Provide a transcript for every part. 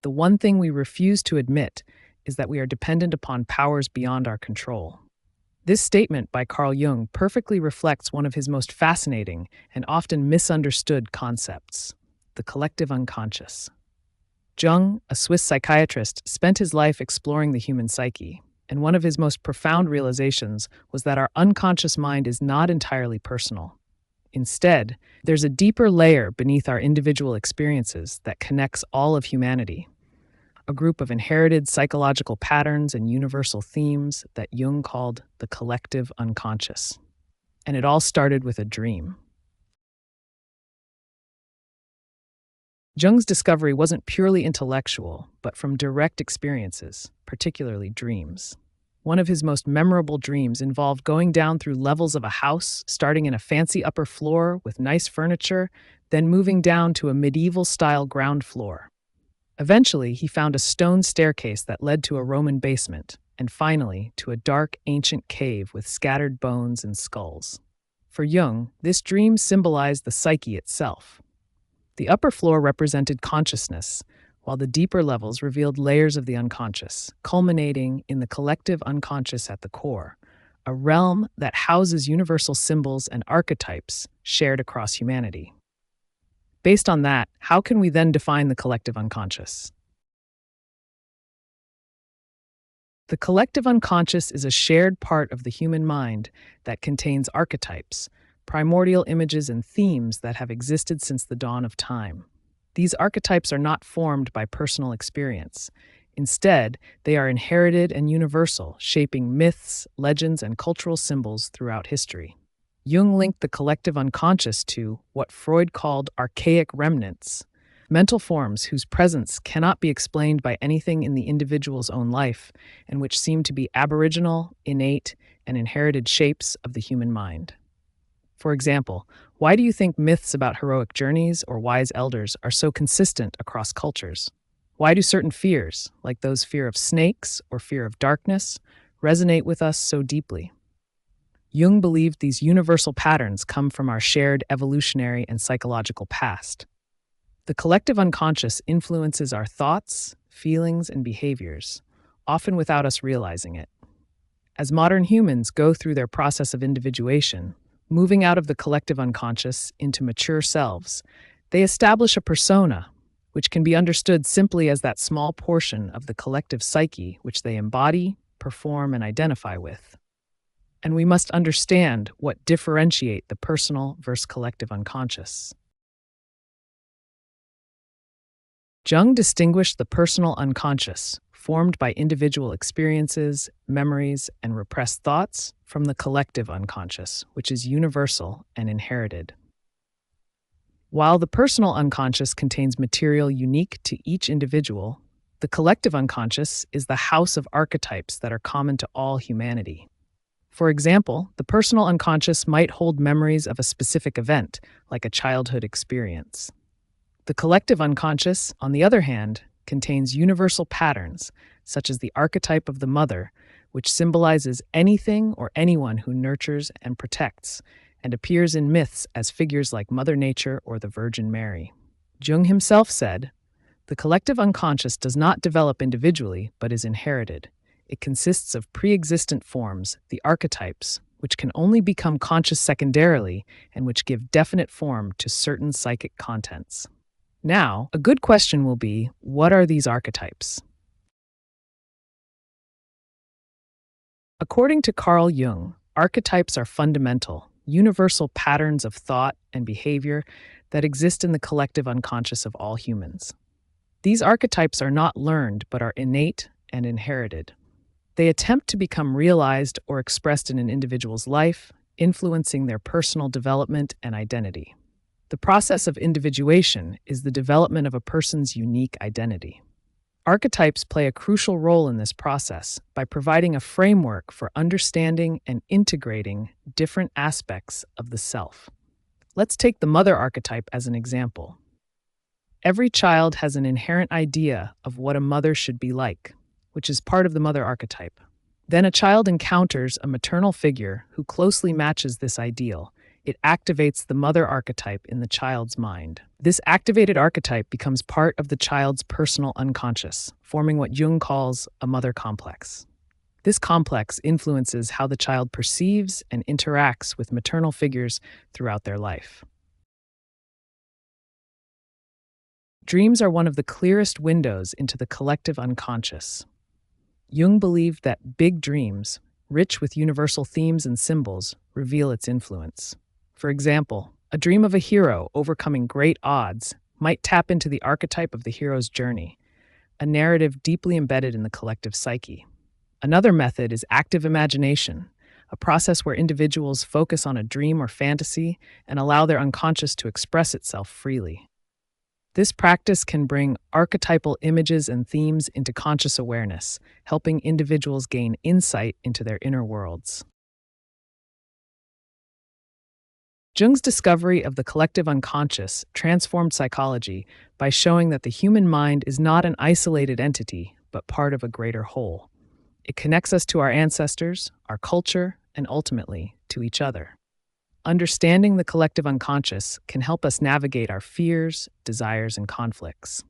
The one thing we refuse to admit is that we are dependent upon powers beyond our control. This statement by Carl Jung perfectly reflects one of his most fascinating and often misunderstood concepts: the collective unconscious. Jung, a Swiss psychiatrist, spent his life exploring the human psyche, and one of his most profound realizations was that our unconscious mind is not entirely personal. Instead, there's a deeper layer beneath our individual experiences that connects all of humanity, a group of inherited psychological patterns and universal themes that Jung called the collective unconscious. And it all started with a dream. Jung's discovery wasn't purely intellectual, but from direct experiences, particularly dreams. One of his most memorable dreams involved going down through levels of a house, starting in a fancy upper floor with nice furniture, then moving down to a medieval-style ground floor. Eventually, he found a stone staircase that led to a Roman basement, and finally, to a dark, ancient cave with scattered bones and skulls. For Jung, this dream symbolized the psyche itself. The upper floor represented consciousness, while the deeper levels revealed layers of the unconscious, culminating in the collective unconscious at the core, a realm that houses universal symbols and archetypes shared across humanity. Based on that, how can we then define the collective unconscious? The collective unconscious is a shared part of the human mind that contains archetypes, primordial images and themes that have existed since the dawn of time. These archetypes are not formed by personal experience. Instead, they are inherited and universal, shaping myths, legends, and cultural symbols throughout history. Jung linked the collective unconscious to what Freud called archaic remnants, mental forms whose presence cannot be explained by anything in the individual's own life, and which seem to be aboriginal, innate, and inherited shapes of the human mind. For example, why do you think myths about heroic journeys or wise elders are so consistent across cultures? Why do certain fears, like those fear of snakes or fear of darkness, resonate with us so deeply? Jung believed these universal patterns come from our shared evolutionary and psychological past. The collective unconscious influences our thoughts, feelings, and behaviors, often without us realizing it. As modern humans go through their process of individuation, moving out of the collective unconscious into mature selves, they establish a persona, which can be understood simply as that small portion of the collective psyche which they embody, perform, and identify with. And we must understand what differentiate the personal versus collective unconscious. Jung distinguished the personal unconscious, formed by individual experiences, memories, and repressed thoughts, from the collective unconscious, which is universal and inherited. While the personal unconscious contains material unique to each individual, the collective unconscious is the house of archetypes that are common to all humanity. For example, the personal unconscious might hold memories of a specific event, like a childhood experience. The collective unconscious, on the other hand, contains universal patterns, such as the archetype of the mother, which symbolizes anything or anyone who nurtures and protects, and appears in myths as figures like Mother Nature or the Virgin Mary. Jung himself said, "The collective unconscious does not develop individually, but is inherited. It consists of pre-existent forms, the archetypes, which can only become conscious secondarily and which give definite form to certain psychic contents." Now, a good question will be, what are these archetypes? According to Carl Jung, archetypes are fundamental, universal patterns of thought and behavior that exist in the collective unconscious of all humans. These archetypes are not learned, but are innate and inherited. They attempt to become realized or expressed in an individual's life, influencing their personal development and identity. The process of individuation is the development of a person's unique identity. Archetypes play a crucial role in this process by providing a framework for understanding and integrating different aspects of the self. Let's take the mother archetype as an example. Every child has an inherent idea of what a mother should be like, which is part of the mother archetype. Then a child encounters a maternal figure who closely matches this ideal, It activates the mother archetype in the child's mind. This activated archetype becomes part of the child's personal unconscious, forming what Jung calls a mother complex. This complex influences how the child perceives and interacts with maternal figures throughout their life. Dreams are one of the clearest windows into the collective unconscious. Jung believed that big dreams, rich with universal themes and symbols, reveal its influence. For example, a dream of a hero overcoming great odds might tap into the archetype of the hero's journey, a narrative deeply embedded in the collective psyche. Another method is active imagination, a process where individuals focus on a dream or fantasy and allow their unconscious to express itself freely. This practice can bring archetypal images and themes into conscious awareness, helping individuals gain insight into their inner worlds. Jung's discovery of the collective unconscious transformed psychology by showing that the human mind is not an isolated entity, but part of a greater whole. It connects us to our ancestors, our culture, and ultimately to each other. Understanding the collective unconscious can help us navigate our fears, desires, and conflicts.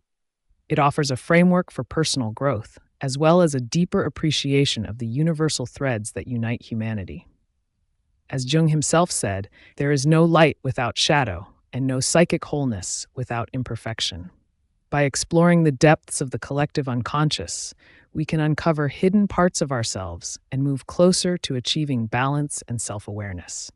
It offers a framework for personal growth, as well as a deeper appreciation of the universal threads that unite humanity. As Jung himself said, there is no light without shadow, and no psychic wholeness without imperfection. By exploring the depths of the collective unconscious, we can uncover hidden parts of ourselves and move closer to achieving balance and self-awareness.